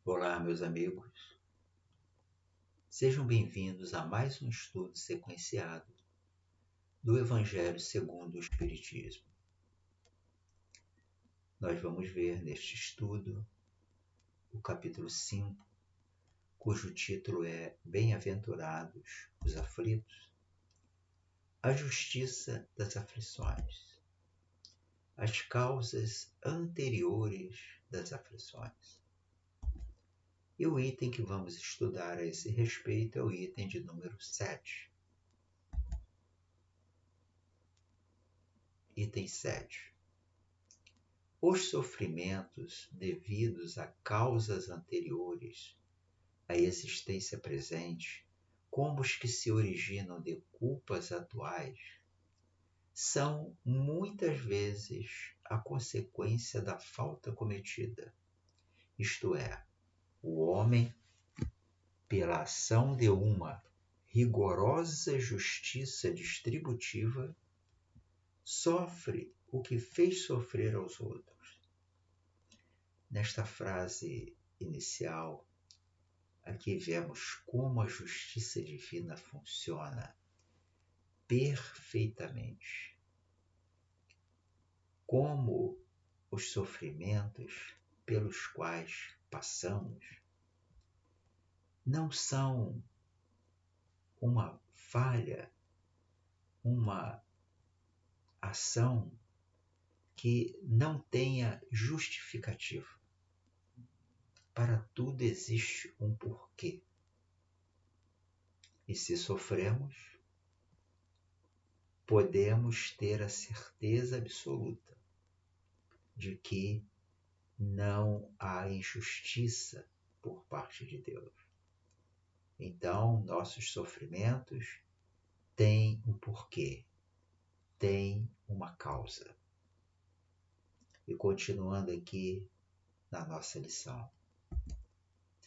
Olá, meus amigos. Sejam bem-vindos a mais um estudo sequenciado do Evangelho segundo o Espiritismo. Nós vamos ver neste estudo o capítulo 5, cujo título é Bem-aventurados os aflitos, a justiça das aflições, as causas anteriores das aflições. E o item que vamos estudar a esse respeito é o item de número 7. Item 7. Os sofrimentos devidos a causas anteriores à existência presente, como os que se originam de culpas atuais, são muitas vezes a consequência da falta cometida, isto é, o homem, pela ação de uma rigorosa justiça distributiva, sofre o que fez sofrer aos outros. Nesta frase inicial, aqui vemos como a justiça divina funciona perfeitamente. Como os sofrimentos pelos quais passamos não são uma falha, uma ação que não tenha justificativa. Para tudo existe um porquê. E se sofremos, podemos ter a certeza absoluta de que não há injustiça por parte de Deus. Então, nossos sofrimentos têm um porquê, têm uma causa. E continuando aqui na nossa lição.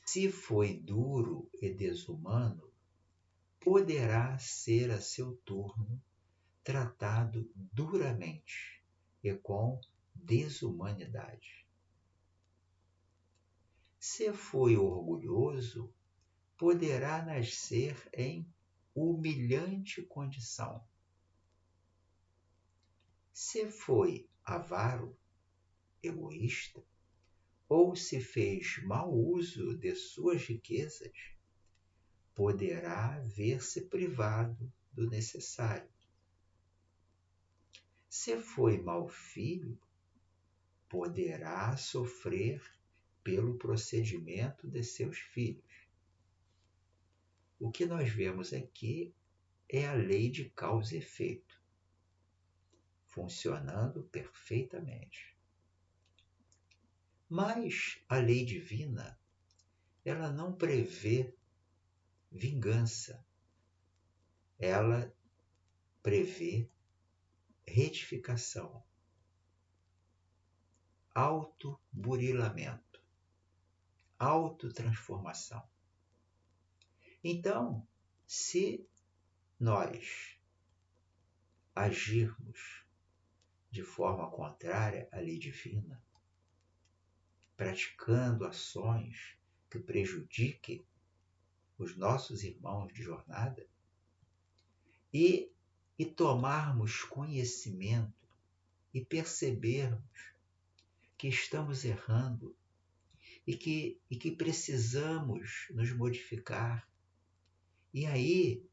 Se foi duro e desumano, poderá ser a seu turno tratado duramente e com desumanidade. Se foi orgulhoso, poderá nascer em humilhante condição. Se foi avaro, egoísta, ou se fez mau uso de suas riquezas, poderá ver-se privado do necessário. Se foi mau filho, poderá sofrer pelo procedimento de seus filhos. O que nós vemos aqui é a lei de causa e efeito, funcionando perfeitamente. Mas a lei divina, ela não prevê vingança, ela prevê retificação, autoburilamento, autotransformação. Então, se nós agirmos de forma contrária à lei divina, praticando ações que prejudiquem os nossos irmãos de jornada, e tomarmos conhecimento e percebermos que estamos errando e que precisamos nos modificar, e aí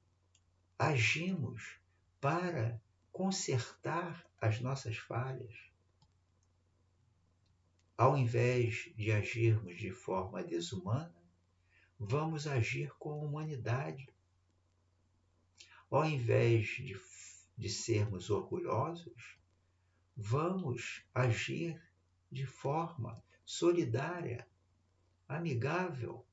agimos para consertar as nossas falhas, ao invés de agirmos de forma desumana, vamos agir com humanidade. Ao invés de sermos orgulhosos, vamos agir de forma solidária, amigável,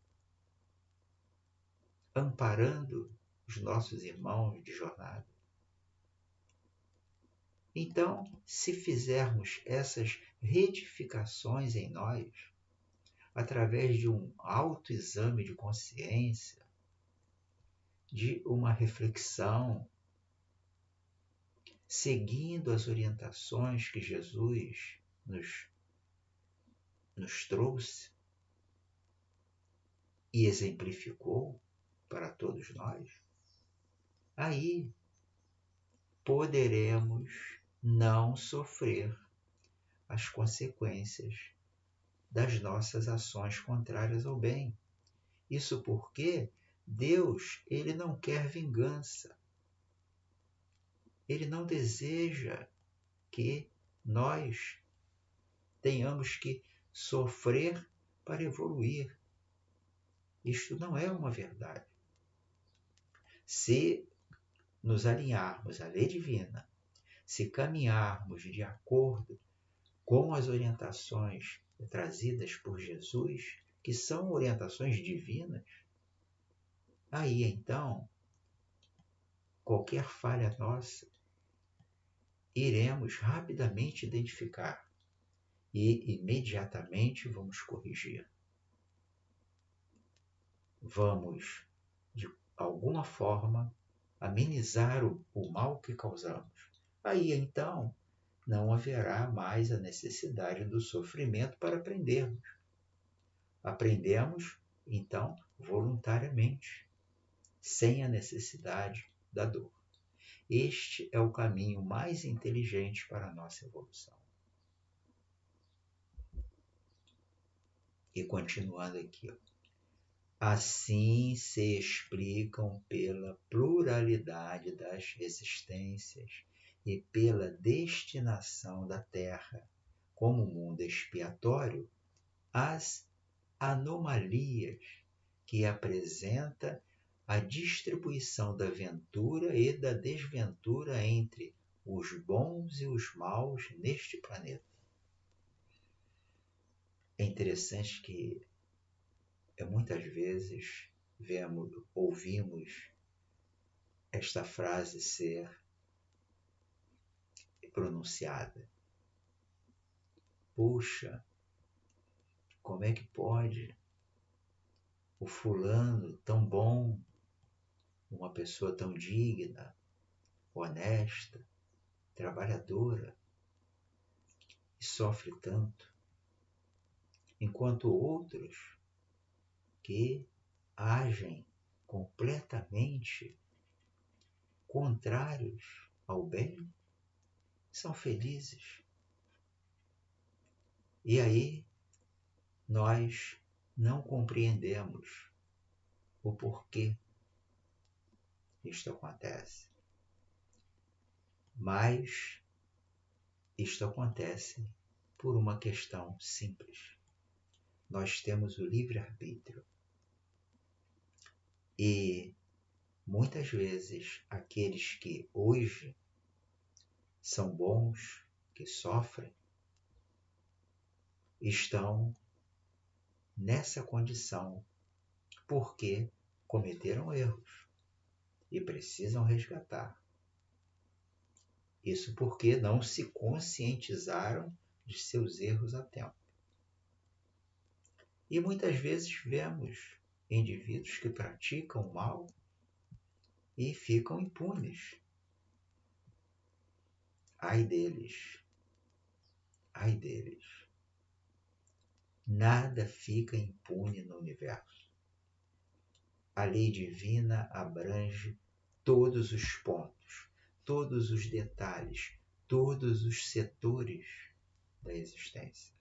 amparando os nossos irmãos de jornada. Então, se fizermos essas retificações em nós, através de um autoexame de consciência, de uma reflexão, seguindo as orientações que Jesus nos trouxe, e exemplificou para todos nós, aí poderemos não sofrer as consequências das nossas ações contrárias ao bem. Isso porque Deus, ele não quer vingança. Ele não deseja que nós tenhamos que sofrer para evoluir. Isto não é uma verdade. Se nos alinharmos à lei divina, se caminharmos de acordo com as orientações trazidas por Jesus, que são orientações divinas, aí então, qualquer falha nossa, iremos rapidamente identificar e imediatamente vamos corrigir. Vamos, de alguma forma, amenizar o mal que causamos. Aí então, não haverá mais a necessidade do sofrimento para aprendermos. Aprendemos, então, voluntariamente, sem a necessidade da dor. Este é o caminho mais inteligente para a nossa evolução. E continuando aqui, assim se explicam pela pluralidade das existências e pela destinação da Terra como mundo expiatório as anomalias que apresenta a distribuição da ventura e da desventura entre os bons e os maus neste planeta. É interessante que muitas vezes ouvimos esta frase ser pronunciada. Puxa, como é que pode o fulano tão bom, uma pessoa tão digna, honesta, trabalhadora, e sofre tanto, enquanto outros que agem completamente contrários ao bem são felizes. E aí nós não compreendemos o porquê isto acontece. Mas isto acontece por uma questão simples. Nós temos o livre-arbítrio. E muitas vezes aqueles que hoje são bons, que sofrem, estão nessa condição porque cometeram erros e precisam resgatar. Isso porque não se conscientizaram de seus erros a tempo. E muitas vezes vemos indivíduos que praticam o mal e ficam impunes. Ai deles. Ai deles. Nada fica impune no universo. A lei divina abrange todos os pontos, todos os detalhes, todos os setores da existência.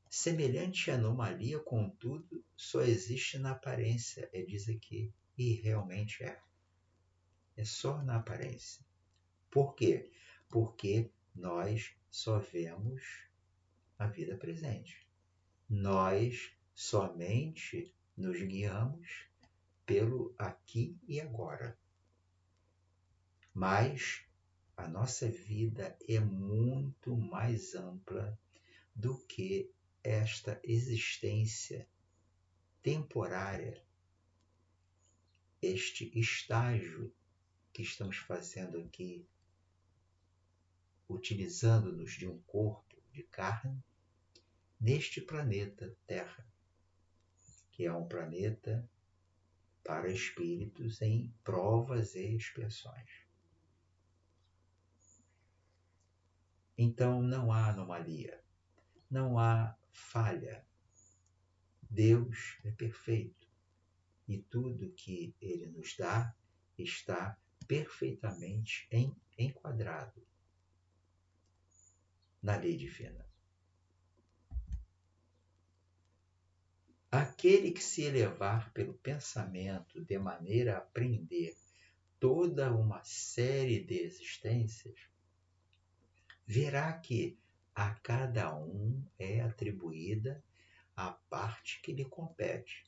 Semelhante anomalia, contudo, só existe na aparência, diz aqui, e realmente é. É só na aparência. Por quê? Porque nós só vemos a vida presente. Nós somente nos guiamos pelo aqui e agora. Mas a nossa vida é muito mais ampla do que esta existência temporária, este estágio que estamos fazendo aqui, utilizando-nos de um corpo de carne, neste planeta Terra, que é um planeta para espíritos em provas e expiações. Então não há anomalia, não há falha, Deus é perfeito e tudo que Ele nos dá está perfeitamente enquadrado na lei divina. Aquele que se elevar pelo pensamento de maneira a apreender toda uma série de existências, verá que a cada um é atribuída a parte que lhe compete,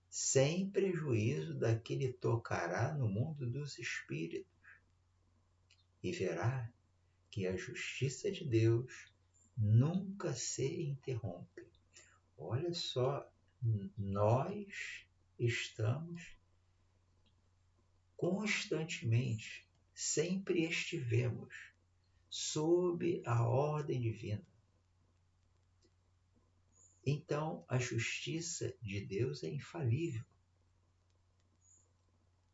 sem prejuízo da que lhe tocará no mundo dos espíritos, e verá que a justiça de Deus nunca se interrompe. Olha só, nós estamos constantemente, sempre estivemos sob a ordem divina. Então, a justiça de Deus é infalível.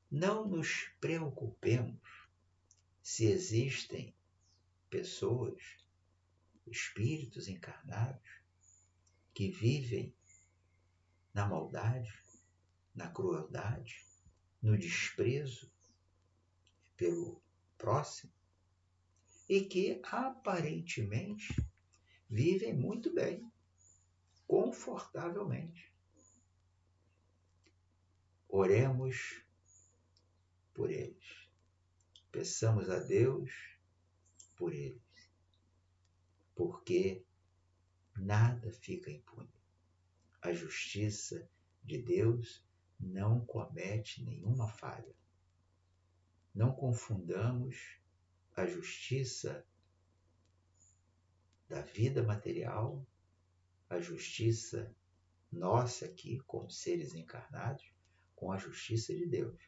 Não nos preocupemos se existem pessoas, espíritos encarnados, que vivem na maldade, na crueldade, no desprezo pelo próximo e que aparentemente vivem muito bem, confortavelmente. Oremos por eles. Peçamos a Deus por eles, porque nada fica impune. A justiça de Deus não comete nenhuma falha. Não confundamos a justiça da vida material, a justiça nossa aqui, como seres encarnados, com a justiça de Deus.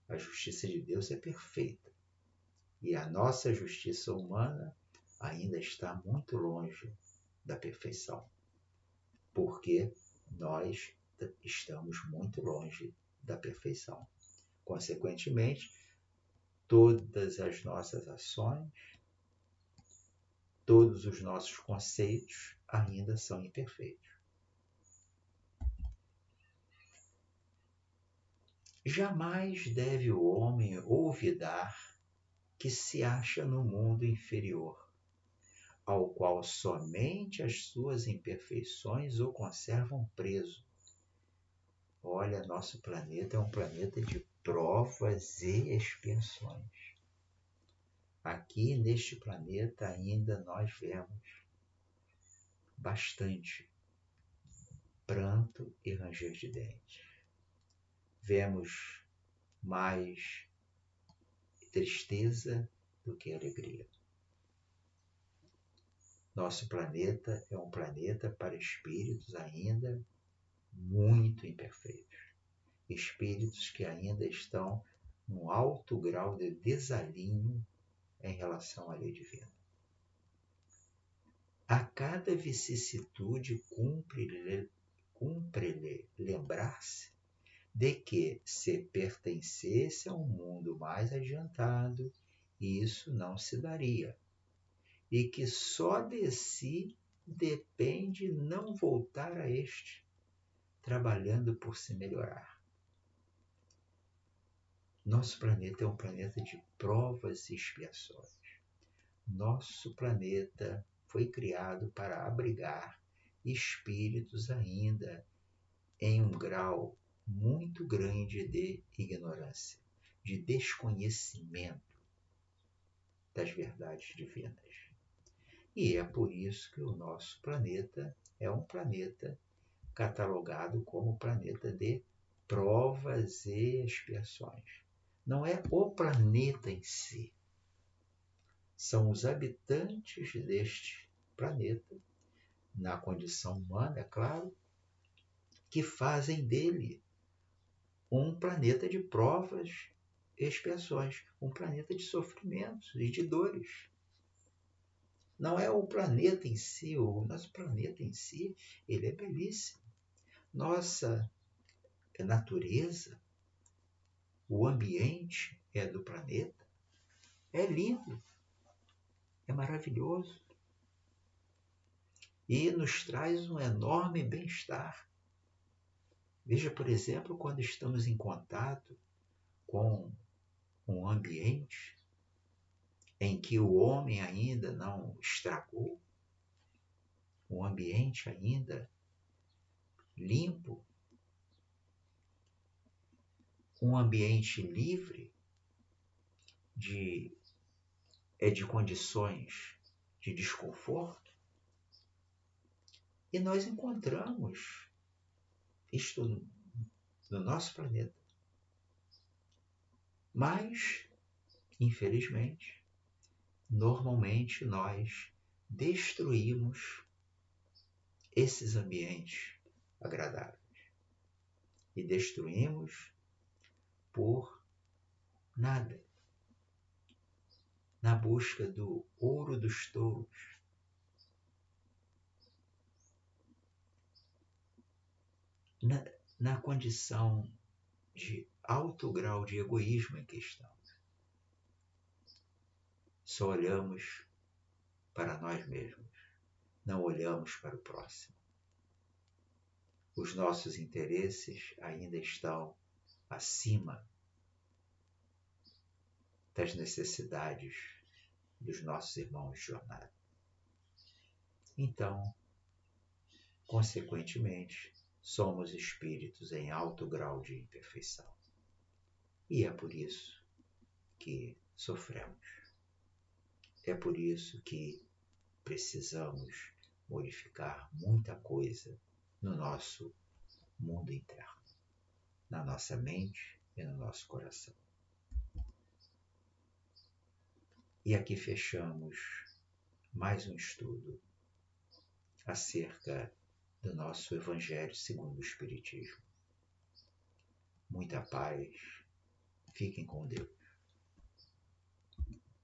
A justiça de Deus é perfeita. E a nossa justiça humana ainda está muito longe da perfeição. Porque nós estamos muito longe da perfeição. Consequentemente, todas as nossas ações, todos os nossos conceitos ainda são imperfeitos. Jamais deve o homem olvidar que se acha no mundo inferior, ao qual somente as suas imperfeições o conservam preso. Olha, nosso planeta é um planeta de provas e expiações. Aqui neste planeta ainda nós vemos bastante pranto e ranger de dentes. Vemos mais tristeza do que alegria. Nosso planeta é um planeta para espíritos ainda muito imperfeitos. Espíritos que ainda estão num alto grau de desalinho em relação à lei divina. A cada vicissitude cumpre-lhe lembrar-se de que, se pertencesse a um mundo mais adiantado, isso não se daria, e que só de si depende não voltar a este, trabalhando por se melhorar. Nosso planeta é um planeta de provas e expiações. Nosso planeta foi criado para abrigar espíritos ainda em um grau muito grande de ignorância, de desconhecimento das verdades divinas. E é por isso que o nosso planeta é um planeta catalogado como planeta de provas e expiações. Não é o planeta em si. São os habitantes deste planeta, na condição humana, é claro, que fazem dele um planeta de provas e expiações, um planeta de sofrimentos e de dores. Não é o planeta em si, o nosso planeta em si, ele é belíssimo. Nossa natureza, o ambiente do planeta é lindo, é maravilhoso. e nos traz um enorme bem-estar. Veja, por exemplo, quando estamos em contato com um ambiente em que o homem ainda não estragou, um ambiente ainda limpo, um ambiente livre de condições de desconforto, e nós encontramos isto no nosso planeta. Mas, infelizmente, normalmente nós destruímos esses ambientes agradáveis. E destruímos por nada. Na busca do ouro dos touros. Na condição de alto grau de egoísmo em que estamos. Só olhamos para nós mesmos, não olhamos para o próximo. Os nossos interesses ainda estão acima das necessidades dos nossos irmãos de jornada. Então, consequentemente, somos espíritos em alto grau de imperfeição. E é por isso que sofremos. É por isso que precisamos modificar muita coisa no nosso mundo interno, na nossa mente e no nosso coração. E aqui fechamos mais um estudo acerca do nosso Evangelho segundo o Espiritismo. Muita paz, fiquem com Deus.